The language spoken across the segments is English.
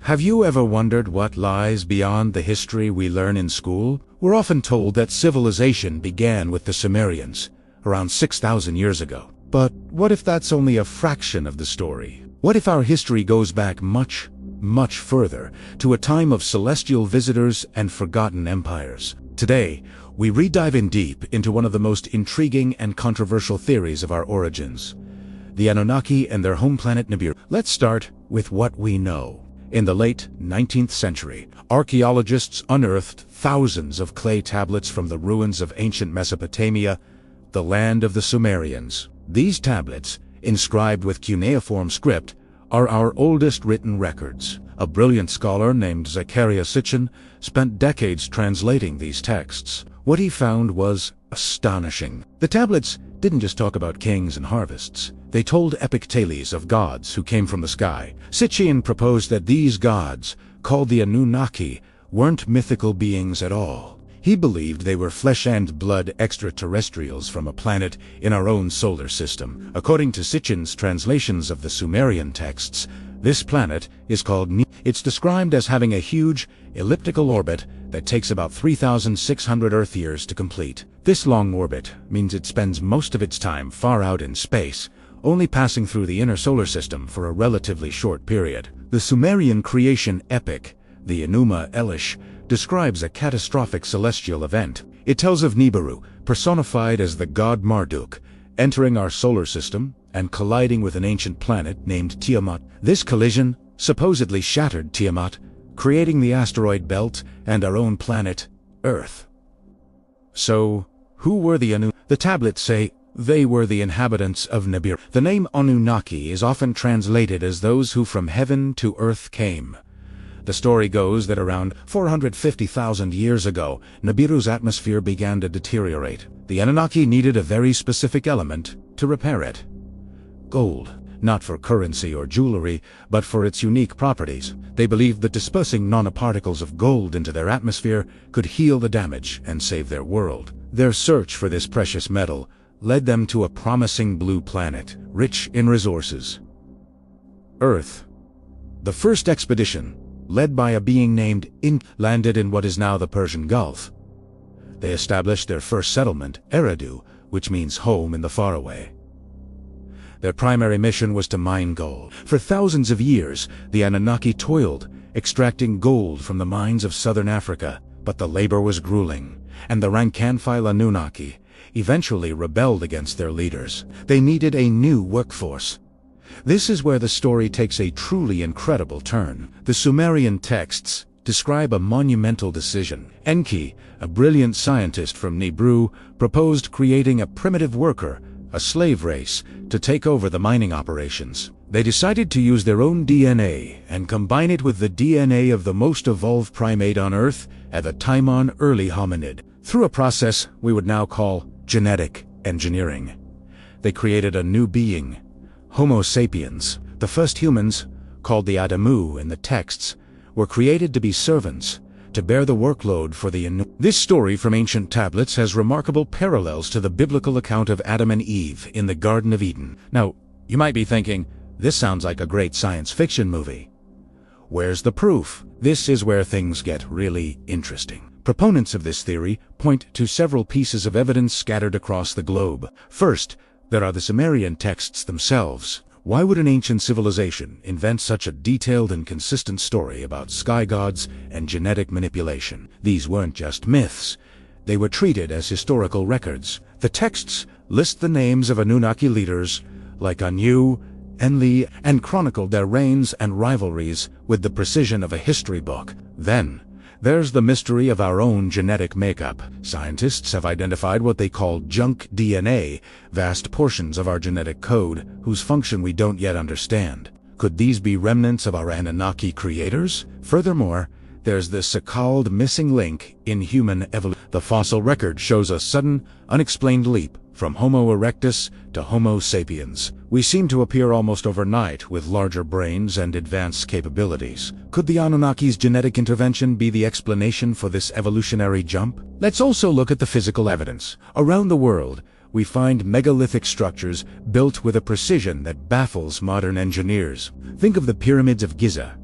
Have you ever wondered what lies beyond the history we learn in school? We're often told that civilization began with the Sumerians, around 6,000 years ago. But what if that's only a fraction of the story? What if our history goes back much, much further, to a time of celestial visitors and forgotten empires? Today, we re-dive in deep into one of the most intriguing and controversial theories of our origins: the Anunnaki and their home planet Nibiru. Let's start with what we know. In the late 19th century, archaeologists unearthed thousands of clay tablets from the ruins of ancient Mesopotamia, the land of the Sumerians. These tablets, inscribed with cuneiform script, are our oldest written records. A brilliant scholar named Zecharia Sitchin spent decades translating these texts. What he found was astonishing. The tablets didn't just talk about kings and harvests. They told epic tales of gods who came from the sky. Sitchin proposed that these gods, called the Anunnaki, weren't mythical beings at all. He believed they were flesh and blood extraterrestrials from a planet in our own solar system. According to Sitchin's translations of the Sumerian texts, this planet is called Nibiru. It's described as having a huge, elliptical orbit that takes about 3,600 Earth years to complete. This long orbit means it spends most of its time far out in space, only passing through the inner solar system for a relatively short period. The Sumerian creation epic, the Enuma Elish, describes a catastrophic celestial event. It tells of Nibiru, personified as the god Marduk, entering our solar system and colliding with an ancient planet named Tiamat. This collision supposedly shattered Tiamat, creating the asteroid belt and our own planet, Earth. So, who were the Anunnaki? The tablets say they were the inhabitants of Nibiru. The name Anunnaki is often translated as those who from heaven to earth came. The story goes that around 450,000 years ago, Nibiru's atmosphere began to deteriorate. The Anunnaki needed a very specific element to repair it: gold. Not for currency or jewelry, but for its unique properties. They believed that dispersing nanoparticles of gold into their atmosphere could heal the damage and save their world. Their search for this precious metal led them to a promising blue planet, rich in resources: Earth. The first expedition, led by a being named landed in what is now the Persian Gulf. They established their first settlement, Eridu, which means home in the faraway. Their primary mission was to mine gold. For thousands of years, the Anunnaki toiled, extracting gold from the mines of southern Africa, but the labor was grueling, and the rank-and-file Anunnaki eventually rebelled against their leaders. They needed a new workforce. This is where the story takes a truly incredible turn. The Sumerian texts describe a monumental decision. Enki, a brilliant scientist from Nibiru, proposed creating a primitive worker, a slave race, to take over the mining operations. They decided to use their own DNA and combine it with the DNA of the most evolved primate on Earth at the time, on early hominid, through a process we would now call genetic engineering. They created a new being, Homo sapiens. The first humans, called the Adamu in the texts, were created to be servants, to bear the workload for the Anunnaki. This story from ancient tablets has remarkable parallels to the biblical account of Adam and Eve in the Garden of Eden. Now, you might be thinking, this sounds like a great science fiction movie. Where's the proof? This is where things get really interesting. Proponents of this theory point to several pieces of evidence scattered across the globe. First, there are the Sumerian texts themselves. Why would an ancient civilization invent such a detailed and consistent story about sky gods and genetic manipulation? These weren't just myths. They were treated as historical records. The texts list the names of Anunnaki leaders like Anu, Enlil, and chronicled their reigns and rivalries with the precision of a history book. Then, there's the mystery of our own genetic makeup. Scientists have identified what they call junk DNA, vast portions of our genetic code whose function we don't yet understand. Could these be remnants of our Anunnaki creators? Furthermore, there's this so-called missing link in human evolution. The fossil record shows a sudden, unexplained leap from Homo erectus to Homo sapiens. We seem to appear almost overnight with larger brains and advanced capabilities. Could the Anunnaki's genetic intervention be the explanation for this evolutionary jump? Let's also look at the physical evidence. Around the world, we find megalithic structures built with a precision that baffles modern engineers. Think of the pyramids of Giza,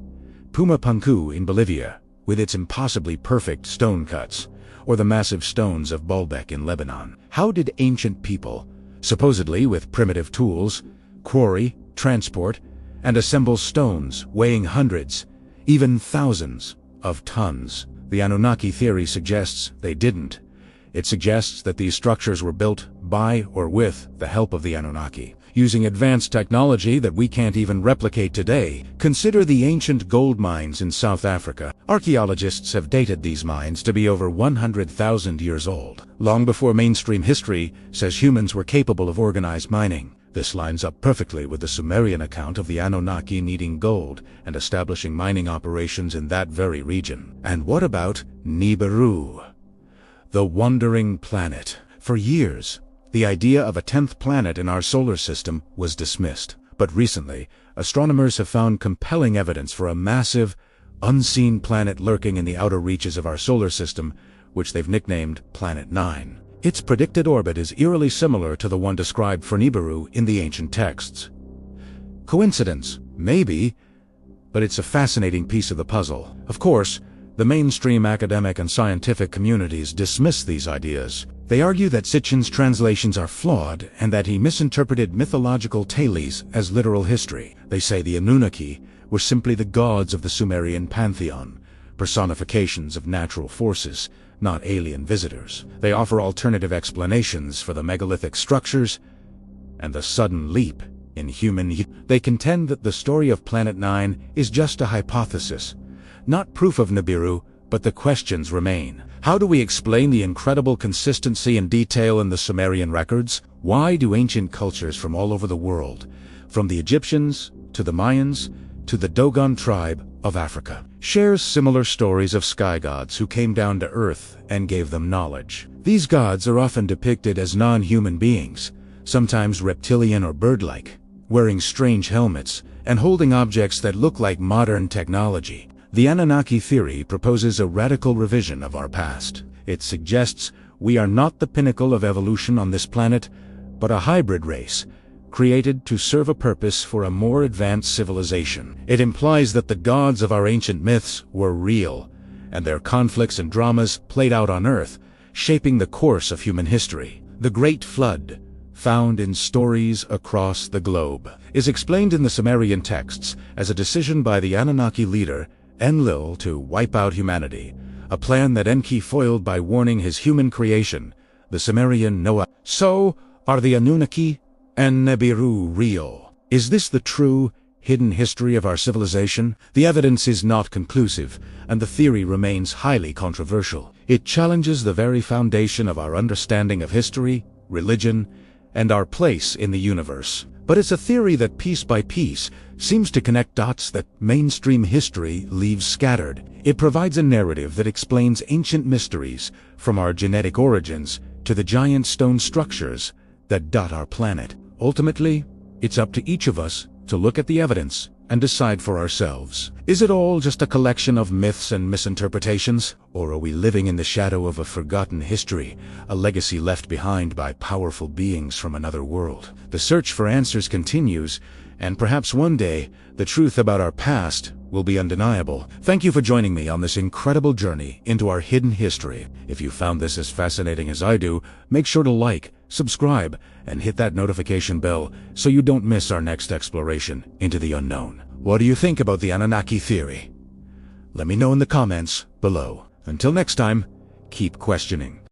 Pumapunku in Bolivia, with its impossibly perfect stone cuts, or the massive stones of Baalbek in Lebanon. How did ancient people, supposedly with primitive tools, quarry, transport, and assemble stones weighing hundreds, even thousands, of tons? The Anunnaki theory suggests they didn't. It suggests that these structures were built by or with the help of the Anunnaki, using advanced technology that we can't even replicate today. Consider the ancient gold mines in South Africa. Archaeologists have dated these mines to be over 100,000 years old, long before mainstream history says humans were capable of organized mining. This lines up perfectly with the Sumerian account of the Anunnaki needing gold and establishing mining operations in that very region. And what about Nibiru, the wandering planet? For years, the idea of a 10th planet in our solar system was dismissed. But recently, astronomers have found compelling evidence for a massive, unseen planet lurking in the outer reaches of our solar system, which they've nicknamed Planet 9. Its predicted orbit is eerily similar to the one described for Nibiru in the ancient texts. Coincidence? Maybe, but it's a fascinating piece of the puzzle. Of course, the mainstream academic and scientific communities dismiss these ideas. They argue that Sitchin's translations are flawed and that he misinterpreted mythological tales as literal history. They say the Anunnaki were simply the gods of the Sumerian pantheon, personifications of natural forces, not alien visitors. They offer alternative explanations for the megalithic structures and the sudden leap in human. They contend that the story of Planet 9 is just a hypothesis, not proof of Nibiru, but the questions remain. How do we explain the incredible consistency and detail in the Sumerian records? Why do ancient cultures from all over the world, from the Egyptians to the Mayans to the Dogon tribe of Africa, share similar stories of sky gods who came down to Earth and gave them knowledge? These gods are often depicted as non-human beings, sometimes reptilian or bird-like, wearing strange helmets and holding objects that look like modern technology. The Anunnaki theory proposes a radical revision of our past. It suggests we are not the pinnacle of evolution on this planet, but a hybrid race, created to serve a purpose for a more advanced civilization. It implies that the gods of our ancient myths were real, and their conflicts and dramas played out on Earth, shaping the course of human history. The Great Flood, found in stories across the globe, is explained in the Sumerian texts as a decision by the Anunnaki leader Enlil to wipe out humanity, a plan that Enki foiled by warning his human creation, the Sumerian Noah. So, are the Anunnaki and Nibiru real? Is this the true, hidden history of our civilization? The evidence is not conclusive, and the theory remains highly controversial. It challenges the very foundation of our understanding of history, religion, and our place in the universe. But it's a theory that piece by piece seems to connect dots that mainstream history leaves scattered. It provides a narrative that explains ancient mysteries, from our genetic origins to the giant stone structures that dot our planet. Ultimately, it's up to each of us to look at the evidence and decide for ourselves. Is it all just a collection of myths and misinterpretations? Or are we living in the shadow of a forgotten history, a legacy left behind by powerful beings from another world? The search for answers continues, and perhaps one day, the truth about our past will be undeniable. Thank you for joining me on this incredible journey into our hidden history. If you found this as fascinating as I do, make sure to like, subscribe, and hit that notification bell so you don't miss our next exploration into the unknown. What do you think about the Anunnaki theory? Let me know in the comments below. Until next time, keep questioning.